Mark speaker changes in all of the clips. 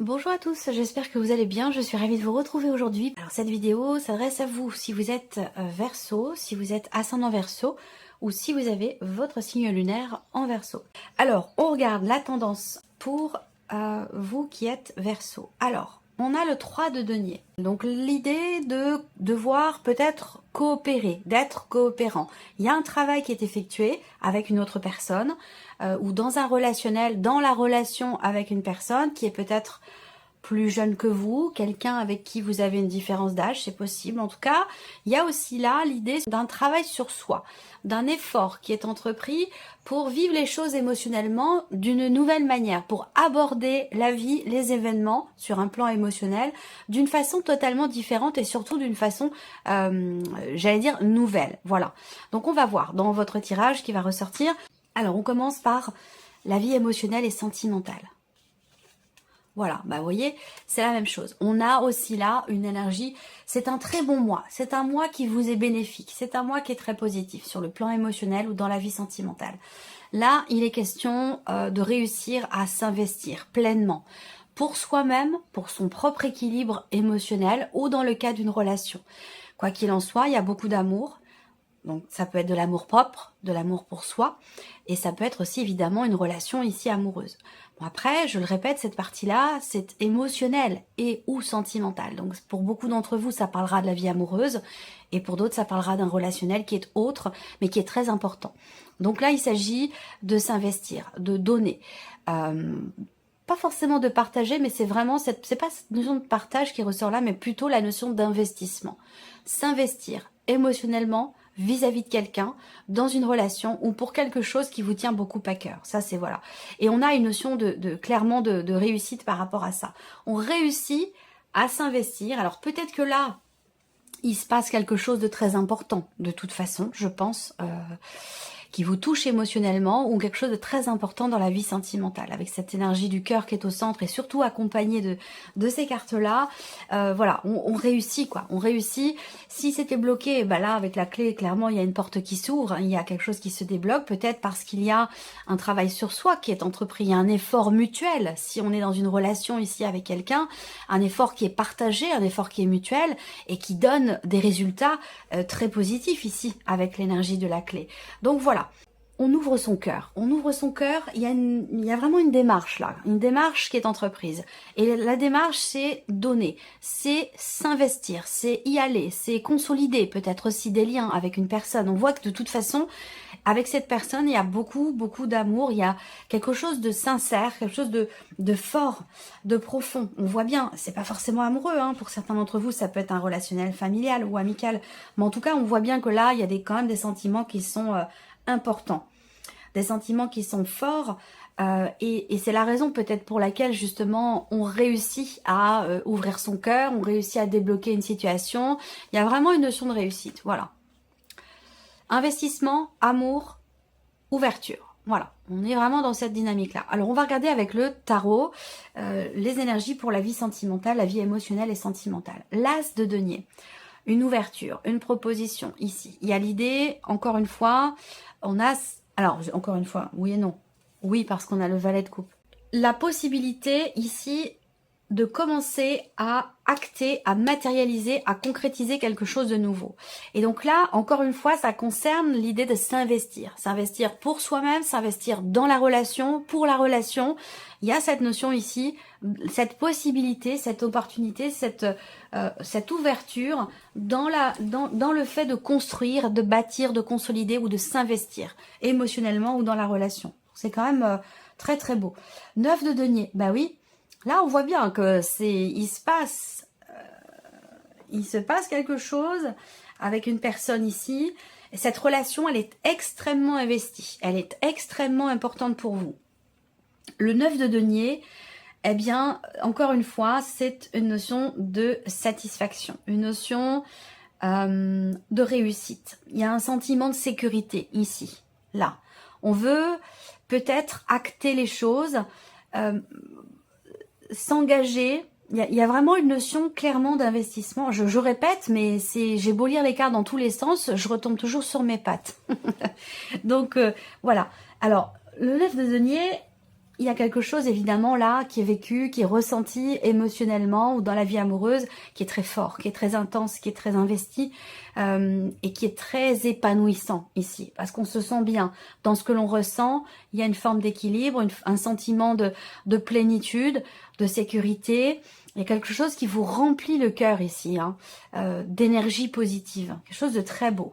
Speaker 1: Bonjour à tous, j'espère que vous allez bien, je suis ravie de vous retrouver aujourd'hui. Alors cette vidéo s'adresse à vous si vous êtes Verseau, si vous êtes ascendant Verseau ou si vous avez votre signe lunaire en Verseau. Alors on regarde la tendance pour vous qui êtes Verseau. Alors on a le 3 de denier, donc l'idée de devoir peut-être coopérer, d'être coopérant. Il y a un travail qui est effectué avec une autre personne ou dans un relationnel, dans la relation avec une personne qui est peut-être plus jeune que vous, quelqu'un avec qui vous avez une différence d'âge, c'est possible. En tout cas, il y a aussi là l'idée d'un travail sur soi, d'un effort qui est entrepris pour vivre les choses émotionnellement d'une nouvelle manière, pour aborder la vie, les événements sur un plan émotionnel d'une façon totalement différente et surtout d'une façon, j'allais dire, nouvelle. Voilà. Donc on va voir dans votre tirage qui va ressortir. Alors on commence par la vie émotionnelle et sentimentale. Voilà, bah vous voyez, c'est la même chose. On a aussi là une énergie, c'est un très bon mois, c'est un mois qui vous est bénéfique, c'est un mois qui est très positif sur le plan émotionnel ou dans la vie sentimentale. Là, il est question de réussir à s'investir pleinement pour soi-même, pour son propre équilibre émotionnel ou dans le cas d'une relation. Quoi qu'il en soit, il y a beaucoup d'amour. Donc ça peut être de l'amour propre, de l'amour pour soi, et ça peut être aussi évidemment une relation ici amoureuse. Bon après, je le répète, cette partie-là, c'est émotionnel et ou sentimental. Donc pour beaucoup d'entre vous, ça parlera de la vie amoureuse, et pour d'autres, ça parlera d'un relationnel qui est autre, mais qui est très important. Donc là, il s'agit de s'investir, de donner. Pas forcément de partager, mais c'est vraiment, c'est pas cette notion de partage qui ressort là, mais plutôt la notion d'investissement. S'investir émotionnellement, vis-à-vis de quelqu'un, dans une relation ou pour quelque chose qui vous tient beaucoup à cœur. Ça, c'est voilà. Et on a une notion clairement de réussite par rapport à ça. On réussit à s'investir. Alors peut-être que là, il se passe quelque chose de très important, de toute façon, je pense, qui vous touche émotionnellement ou quelque chose de très important dans la vie sentimentale, avec cette énergie du cœur qui est au centre et surtout accompagnée de ces cartes-là. Voilà, on réussit quoi, on réussit. Si c'était bloqué, bah là avec la clé, clairement il y a une porte qui s'ouvre, il y a quelque chose qui se débloque, peut-être parce qu'il y a un travail sur soi qui est entrepris, il y a un effort mutuel. Si on est dans une relation ici avec quelqu'un, un effort qui est partagé, un effort qui est mutuel et qui donne des résultats très positifs ici avec l'énergie de la clé. Donc voilà. On ouvre son cœur. On ouvre son cœur, il y a vraiment une démarche là, une démarche qui est entreprise. Et la démarche, c'est donner, c'est s'investir, c'est y aller, c'est consolider peut-être aussi des liens avec une personne. On voit que de toute façon, avec cette personne, il y a beaucoup, beaucoup d'amour, il y a quelque chose de sincère, quelque chose de fort, de profond. On voit bien, c'est pas forcément amoureux, hein. Pour certains d'entre vous, ça peut être un relationnel familial ou amical. Mais en tout cas, on voit bien que là, il y a quand même des sentiments qui sont importants, des sentiments qui sont forts et c'est la raison peut-être pour laquelle justement on réussit à ouvrir son cœur, on réussit à débloquer une situation. Il y a vraiment une notion de réussite, voilà. Investissement, amour, ouverture. Voilà, on est vraiment dans cette dynamique-là. Alors, on va regarder avec le tarot les énergies pour la vie sentimentale, la vie émotionnelle et sentimentale. L'as de denier, une ouverture, une proposition ici. Il y a l'idée, encore une fois, on a... Alors, encore une fois, oui et non. Oui, parce qu'on a le valet de coupe. La possibilité ici de commencer à acter, à matérialiser, à concrétiser quelque chose de nouveau. Et donc là, encore une fois, ça concerne l'idée de s'investir. S'investir pour soi-même, s'investir dans la relation, pour la relation. Il y a cette notion ici, cette possibilité, cette opportunité, cette ouverture dans le fait de construire, de bâtir, de consolider ou de s'investir émotionnellement ou dans la relation. C'est quand même très très beau. 9 de denier, bah oui. Là, on voit bien que il se passe quelque chose avec une personne ici. Et cette relation, elle est extrêmement investie. Elle est extrêmement importante pour vous. Le 9 de denier, eh bien, encore une fois, c'est une notion de satisfaction, une notion de réussite. Il y a un sentiment de sécurité ici, là. On veut peut-être acter les choses, s'engager. Il y a vraiment une notion clairement d'investissement. Je répète, mais j'ai beau lire les cartes dans tous les sens, je retombe toujours sur mes pattes. Donc voilà. Alors, le 9 de denier, il y a quelque chose évidemment là qui est vécu, qui est ressenti émotionnellement ou dans la vie amoureuse, qui est très fort, qui est très intense, qui est très investi et qui est très épanouissant ici, parce qu'on se sent bien. Dans ce que l'on ressent, il y a une forme d'équilibre, un sentiment de plénitude, de sécurité. Il y a quelque chose qui vous remplit le cœur ici, hein, d'énergie positive, quelque chose de très beau.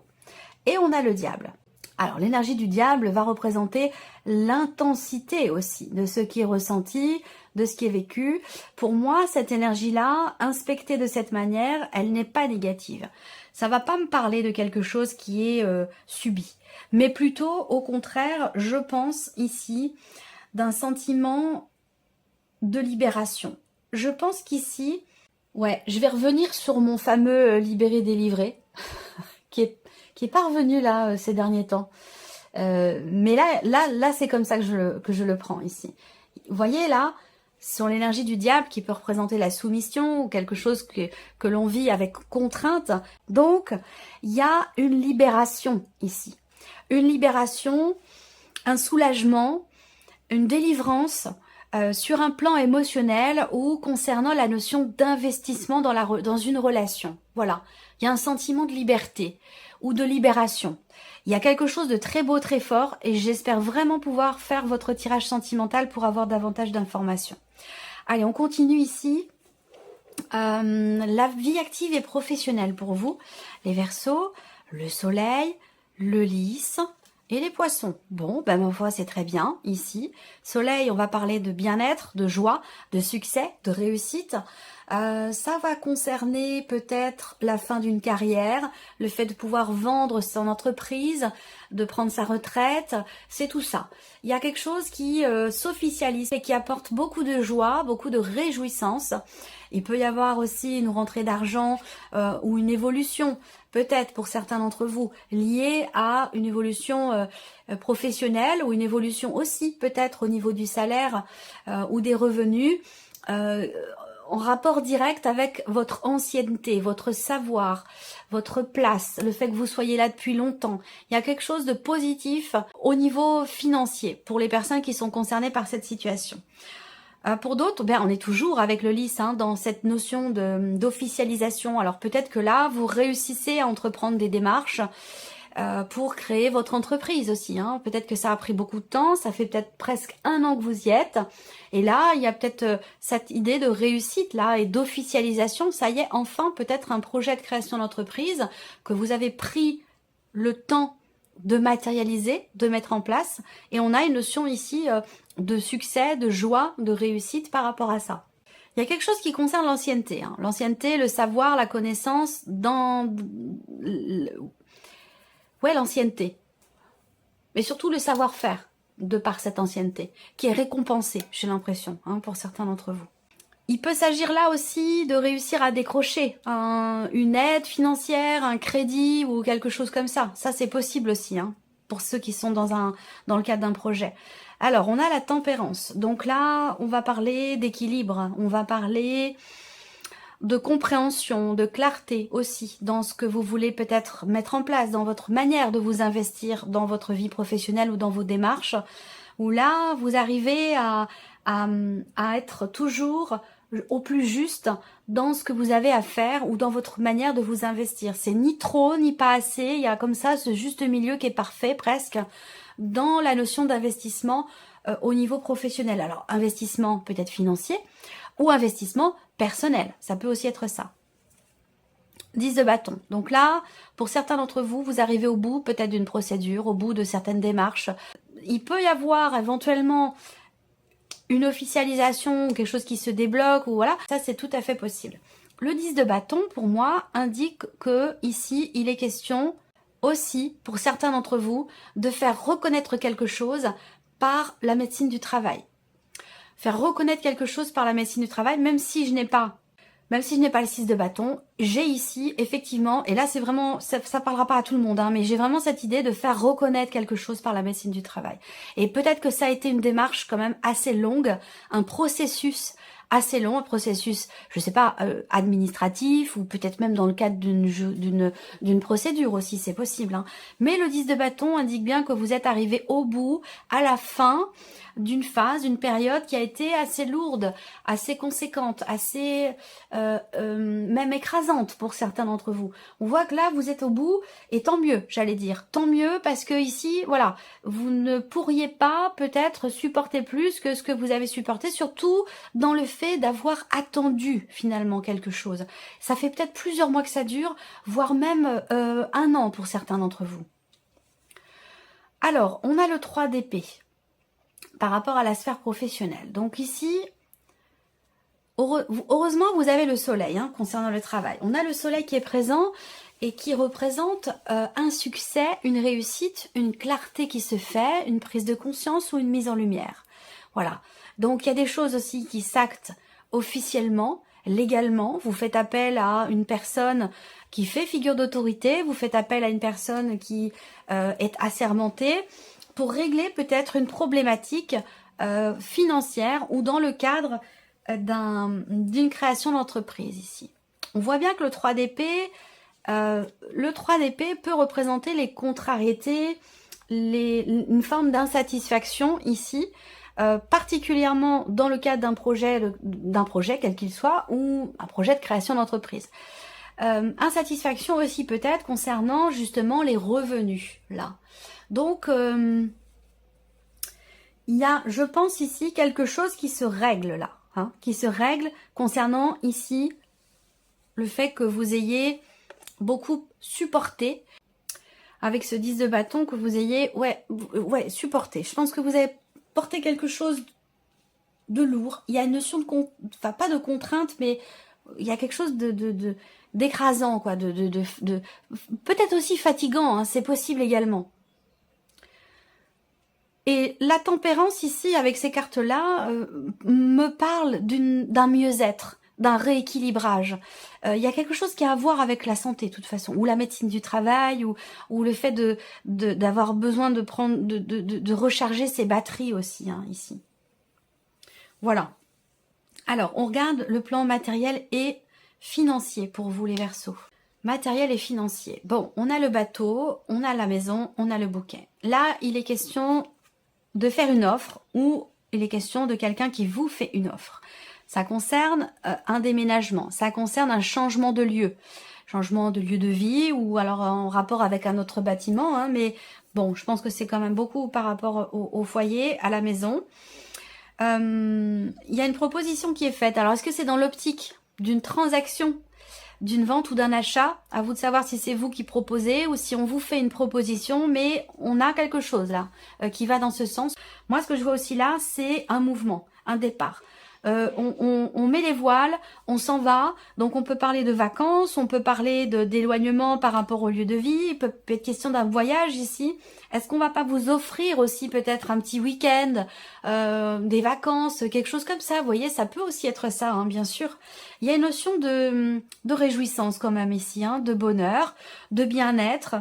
Speaker 1: Et on a le diable. Alors, l'énergie du diable va représenter l'intensité aussi de ce qui est ressenti, de ce qui est vécu. Pour moi, cette énergie-là, inspectée de cette manière, elle n'est pas négative. Ça va pas me parler de quelque chose qui est subi. Mais plutôt, au contraire, je pense ici d'un sentiment de libération. Je pense qu'ici, ouais, je vais revenir sur mon fameux libéré délivré, qui est pas revenu là ces derniers temps. Mais là c'est comme ça que je le prends ici. Vous voyez là, sur l'énergie du diable qui peut représenter la soumission ou quelque chose que l'on vit avec contrainte. Donc, il y a une libération ici. Une libération, un soulagement, une délivrance sur un plan émotionnel ou concernant la notion d'investissement dans une relation. Voilà, il y a un sentiment de liberté ou de libération. Il y a quelque chose de très beau, très fort et j'espère vraiment pouvoir faire votre tirage sentimental pour avoir davantage d'informations. Allez, on continue ici. La vie active et professionnelle pour vous, les Verseaux, le soleil, le lys et les poissons. Bon, ben ma foi, c'est très bien ici. Soleil, on va parler de bien-être, de joie, de succès, de réussite. Ça va concerner peut-être la fin d'une carrière, le fait de pouvoir vendre son entreprise, de prendre sa retraite, c'est tout ça. Il y a quelque chose qui s'officialise et qui apporte beaucoup de joie, beaucoup de réjouissance. Il peut y avoir aussi une rentrée d'argent ou une évolution, peut-être pour certains d'entre vous, liée à une évolution professionnelle ou une évolution aussi peut-être au niveau du salaire ou des revenus. En rapport direct avec votre ancienneté, votre savoir, votre place, le fait que vous soyez là depuis longtemps. Il y a quelque chose de positif au niveau financier pour les personnes qui sont concernées par cette situation. Pour d'autres, ben, on est toujours avec le lys hein, dans cette notion d'officialisation. Alors peut-être que là, vous réussissez à entreprendre des démarches pour créer votre entreprise aussi. Hein. Peut-être que ça a pris beaucoup de temps, ça fait peut-être presque 1 an que vous y êtes. Et là, il y a peut-être cette idée de réussite là et d'officialisation. Ça y est, enfin, peut-être un projet de création d'entreprise que vous avez pris le temps de matérialiser, de mettre en place. Et on a une notion ici de succès, de joie, de réussite par rapport à ça. Il y a quelque chose qui concerne l'ancienneté. Hein. L'ancienneté, le savoir, la connaissance dans... Ouais, l'ancienneté. Mais surtout le savoir-faire de par cette ancienneté, qui est récompensée, j'ai l'impression, hein, pour certains d'entre vous. Il peut s'agir là aussi de réussir à décrocher une aide financière, un crédit ou quelque chose comme ça. Ça, c'est possible aussi, hein, pour ceux qui sont dans le cadre d'un projet. Alors, on a la tempérance. Donc là, on va parler d'équilibre, on va parler de compréhension, de clarté aussi dans ce que vous voulez peut-être mettre en place, dans votre manière de vous investir dans votre vie professionnelle ou dans vos démarches, où là, vous arrivez à être toujours au plus juste dans ce que vous avez à faire ou dans votre manière de vous investir. C'est ni trop, ni pas assez, il y a comme ça ce juste milieu qui est parfait presque dans la notion d'investissement au niveau professionnel. Alors, investissement peut-être financier ou investissement personnel, ça peut aussi être ça. 10 de bâton. Donc là, pour certains d'entre vous, vous arrivez au bout peut-être d'une procédure, au bout de certaines démarches. Il peut y avoir éventuellement une officialisation ou quelque chose qui se débloque, ou voilà, ça c'est tout à fait possible. Le 10 de bâton, pour moi, indique que ici, il est question aussi, pour certains d'entre vous, de faire reconnaître quelque chose par la médecine du travail. Faire reconnaître quelque chose par la médecine du travail, même si je n'ai pas le 6 de bâton, j'ai ici, effectivement, et là c'est vraiment, ça parlera pas à tout le monde, hein, mais j'ai vraiment cette idée de faire reconnaître quelque chose par la médecine du travail. Et peut-être que ça a été une démarche quand même assez longue, un processus assez long, un processus, je sais pas, administratif, ou peut-être même dans le cadre d'une procédure aussi, c'est possible, hein. Mais le 10 de bâton indique bien que vous êtes arrivé au bout, à la fin d'une phase, d'une période qui a été assez lourde, assez conséquente, assez même écrasante pour certains d'entre vous. On voit que là, vous êtes au bout, et tant mieux, j'allais dire. Tant mieux, parce que ici, voilà, vous ne pourriez pas peut-être supporter plus que ce que vous avez supporté, surtout dans le fait d'avoir attendu finalement quelque chose. Ça fait peut-être plusieurs mois que ça dure, voire même 1 an pour certains d'entre vous. Alors, on a le 3 d'épée par rapport à la sphère professionnelle. Donc ici, heureusement, vous avez le soleil hein, concernant le travail. On a le soleil qui est présent et qui représente un succès, une réussite, une clarté qui se fait, une prise de conscience ou une mise en lumière. Voilà. Donc, il y a des choses aussi qui s'actent officiellement, légalement. Vous faites appel à une personne qui fait figure d'autorité, vous faites appel à une personne qui est assermentée pour régler peut-être une problématique financière ou dans le cadre d'une création d'entreprise ici. On voit bien que le 3 d'épée, peut représenter les contrariétés, une forme d'insatisfaction ici, particulièrement dans le cadre d'un projet quel qu'il soit, ou un projet de création d'entreprise. Insatisfaction aussi peut-être concernant justement les revenus, là. Donc, il y a, je pense ici, quelque chose qui se règle là, hein, qui se règle concernant ici le fait que vous ayez beaucoup supporté, avec ce 10 de bâton, que vous ayez, supporté. Je pense que vous avez porté quelque chose de lourd. Il y a une notion de, enfin pas de contrainte, mais il y a quelque chose d'écrasant, quoi, peut-être aussi fatigant, hein, c'est possible également. Et la tempérance ici, avec ces cartes-là, me parle d'un mieux-être, d'un rééquilibrage. Il y a quelque chose qui a à voir avec la santé, de toute façon, ou la médecine du travail, ou le fait d'avoir besoin de recharger ses batteries aussi, hein, ici. Voilà. Alors, on regarde le plan matériel et financier pour vous, les Verseaux. Matériel et financier. Bon, on a le bateau, on a la maison, on a le bouquet. Là, il est question de faire une offre, ou il est question de quelqu'un qui vous fait une offre. Ça concerne un déménagement, ça concerne un changement de lieu de vie, ou alors en rapport avec un autre bâtiment, hein, mais bon, je pense que c'est quand même beaucoup par rapport au foyer, à la maison. Il y a une proposition qui est faite. Alors, est-ce que c'est dans l'optique d'une transaction, d'une vente ou d'un achat? À vous de savoir si c'est vous qui proposez ou si on vous fait une proposition, mais on a quelque chose là qui va dans ce sens. Moi, ce que je vois aussi là, c'est un mouvement, un départ. On met les voiles, on s'en va, donc on peut parler de vacances, on peut parler d'éloignement par rapport au lieu de vie, il peut être question d'un voyage ici. Est-ce qu'on va pas vous offrir aussi peut-être un petit week-end, des vacances, quelque chose comme ça? Vous voyez, ça peut aussi être ça, hein, bien sûr. Il y a une notion de réjouissance quand même ici, hein, de bonheur, de bien-être.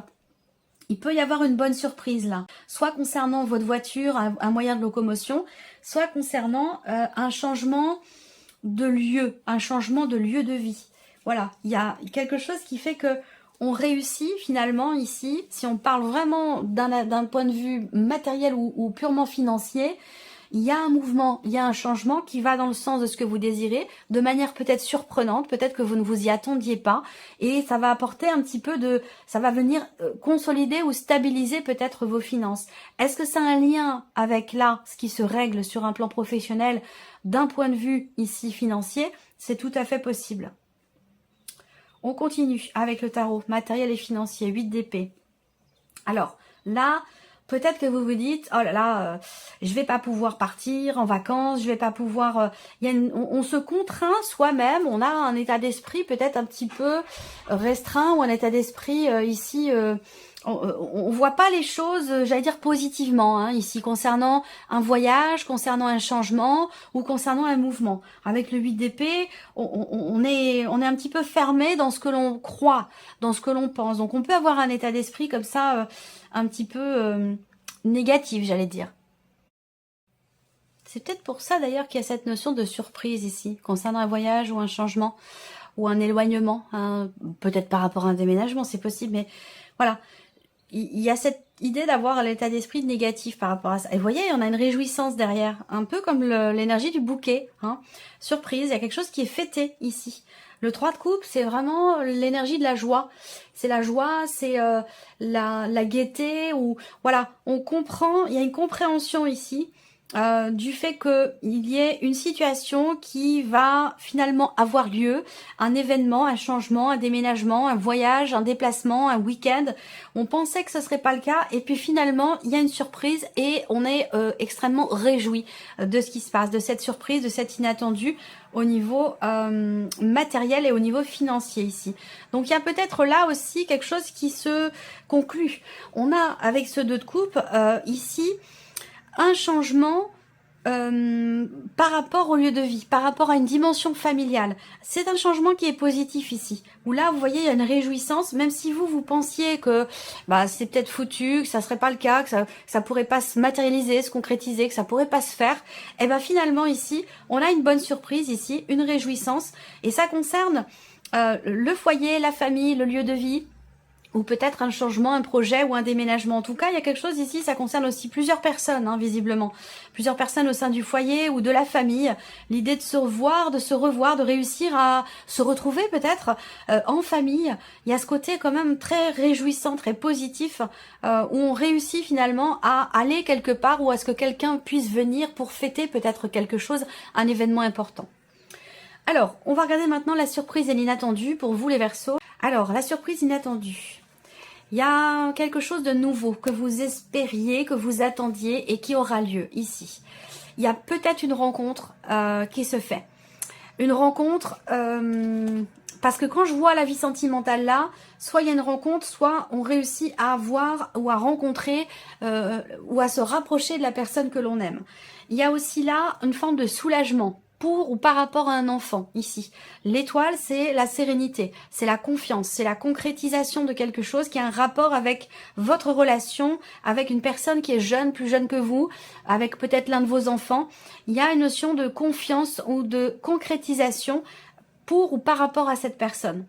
Speaker 1: Il peut y avoir une bonne surprise là, soit concernant votre voiture, un moyen de locomotion, soit concernant un changement de lieu, un changement de lieu de vie. Voilà, il y a quelque chose qui fait que on réussit finalement ici, si on parle vraiment d'un point de vue matériel ou purement financier, il y a un mouvement, il y a un changement qui va dans le sens de ce que vous désirez, de manière peut-être surprenante, peut-être que vous ne vous y attendiez pas, et ça va apporter un petit peu ça va venir consolider ou stabiliser peut-être vos finances. Est-ce que ça a un lien avec là, ce qui se règle sur un plan professionnel, d'un point de vue ici financier? C'est tout à fait possible. On continue avec le tarot, matériel et financier, 8 d'épée. Alors, là, peut-être que vous vous dites, oh là là, je vais pas pouvoir partir en vacances, je vais pas pouvoir... on se contraint soi-même, on a un état d'esprit peut-être un petit peu restreint, ou un état d'esprit ici... on voit pas les choses, j'allais dire positivement, hein, ici, concernant un voyage, concernant un changement ou concernant un mouvement. Avec le 8 d'épée, on est un petit peu fermé dans ce que l'on croit, dans ce que l'on pense. Donc on peut avoir un état d'esprit comme ça, un petit peu négatif, j'allais dire. C'est peut-être pour ça d'ailleurs qu'il y a cette notion de surprise ici, concernant un voyage ou un changement, ou un éloignement, hein, peut-être par rapport à un déménagement, c'est possible, mais voilà. Il y a cette idée d'avoir l'état d'esprit négatif par rapport à ça. Et vous voyez, on a une réjouissance derrière, un peu comme l'énergie du bouquet. Hein. Surprise, il y a quelque chose qui est fêté ici. Le 3 de coupe, c'est vraiment l'énergie de la joie. C'est la joie, c'est la gaieté. Ou voilà, on comprend, il y a une compréhension ici. Du fait qu'il y ait une situation qui va finalement avoir lieu, un événement, un changement, un déménagement, un voyage, un déplacement, un week-end. On pensait que ce serait pas le cas et puis finalement il y a une surprise et on est extrêmement réjoui de ce qui se passe, de cette surprise, de cet inattendu au niveau matériel et au niveau financier ici. Donc il y a peut-être là aussi quelque chose qui se conclut. On a avec ce 2 de coupe ici un changement par rapport au lieu de vie, par rapport à une dimension familiale. C'est un changement qui est positif ici. Où là, vous voyez, il y a une réjouissance, même si vous pensiez que bah, c'est peut-être foutu, que ça serait pas le cas, que ça pourrait pas se matérialiser, se concrétiser, que ça pourrait pas se faire. Et ben finalement ici, on a une bonne surprise ici, une réjouissance. Et ça concerne le foyer, la famille, le lieu de vie, ou peut-être un changement, un projet ou un déménagement. En tout cas, il y a quelque chose ici, ça concerne aussi plusieurs personnes, hein, visiblement. Plusieurs personnes au sein du foyer ou de la famille. L'idée de se revoir, de réussir à se retrouver peut-être en famille. Il y a ce côté quand même très réjouissant, très positif, où on réussit finalement à aller quelque part ou à ce que quelqu'un puisse venir pour fêter peut-être quelque chose, un événement important. Alors, on va regarder maintenant la surprise et l'inattendu pour vous les Verseaux. Alors, la surprise inattendue. Il y a quelque chose de nouveau que vous espériez, que vous attendiez et qui aura lieu ici. Il y a peut-être une rencontre qui se fait. Une rencontre, parce que quand je vois la vie sentimentale là, soit il y a une rencontre, soit on réussit à avoir ou à rencontrer ou à se rapprocher de la personne que l'on aime. Il y a aussi là une forme de soulagement. Pour ou par rapport à un enfant, ici. L'étoile, c'est la sérénité, c'est la confiance, c'est la concrétisation de quelque chose qui a un rapport avec votre relation, avec une personne qui est jeune, plus jeune que vous, avec peut-être l'un de vos enfants. Il y a une notion de confiance ou de concrétisation pour ou par rapport à cette personne.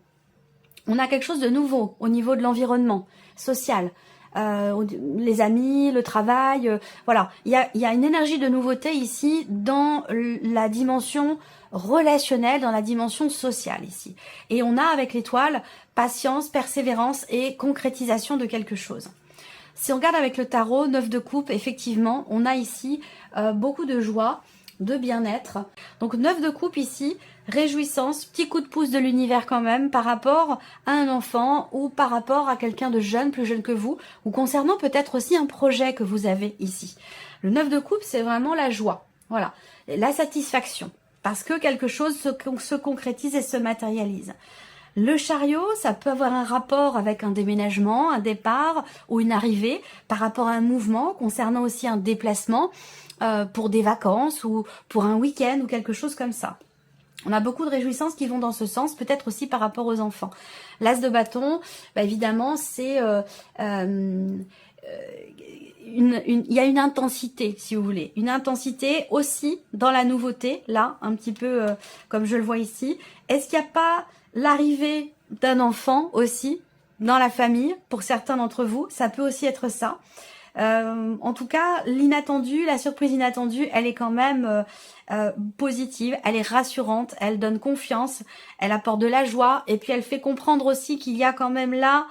Speaker 1: On a quelque chose de nouveau au niveau de l'environnement social. Les amis, le travail, voilà. Il y a une énergie de nouveauté ici dans la dimension relationnelle, dans la dimension sociale ici. Et on a avec l'étoile patience, persévérance et concrétisation de quelque chose. Si on regarde avec le tarot, 9 de coupe, effectivement, on a ici beaucoup de joie, de bien-être. Donc 9 de coupe ici, réjouissance, petit coup de pouce de l'univers quand même par rapport à un enfant ou par rapport à quelqu'un de jeune, plus jeune que vous, ou concernant peut-être aussi un projet que vous avez ici. Le 9 de coupe, c'est vraiment la joie, voilà, la satisfaction, parce que quelque chose se concrétise et se matérialise. Le chariot, ça peut avoir un rapport avec un déménagement, un départ ou une arrivée par rapport à un mouvement, concernant aussi un déplacement pour des vacances ou pour un week-end ou quelque chose comme ça. On a beaucoup de réjouissances qui vont dans ce sens, peut-être aussi par rapport aux enfants. L'as de bâton, bah évidemment, c'est il y a une intensité, si vous voulez. Une intensité aussi dans la nouveauté, là, un petit peu comme je le vois ici. Est-ce qu'il n'y a pas l'arrivée d'un enfant aussi dans la famille, pour certains d'entre vous? Ça peut aussi être ça. En tout cas, l'inattendu, la surprise inattendue, elle est quand même positive, elle est rassurante, elle donne confiance, elle apporte de la joie et puis elle fait comprendre aussi qu'il y a quand même là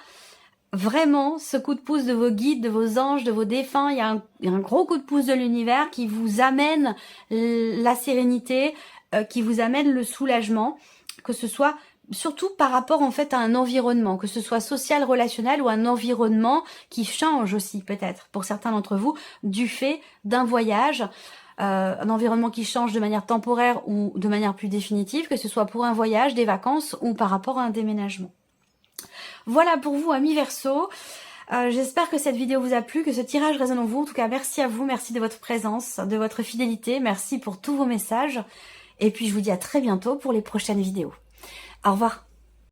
Speaker 1: vraiment ce coup de pouce de vos guides, de vos anges, de vos défunts. Il y a un gros coup de pouce de l'univers qui vous amène la sérénité, qui vous amène le soulagement, que ce soit surtout par rapport en fait à un environnement, que ce soit social, relationnel ou un environnement qui change aussi peut-être pour certains d'entre vous du fait d'un voyage, un environnement qui change de manière temporaire ou de manière plus définitive, que ce soit pour un voyage, des vacances ou par rapport à un déménagement. Voilà pour vous amis Verseaux. J'espère que cette vidéo vous a plu, que ce tirage résonne en vous. En tout cas, merci à vous, merci de votre présence, de votre fidélité, merci pour tous vos messages. Et puis je vous dis à très bientôt pour les prochaines vidéos. Au revoir.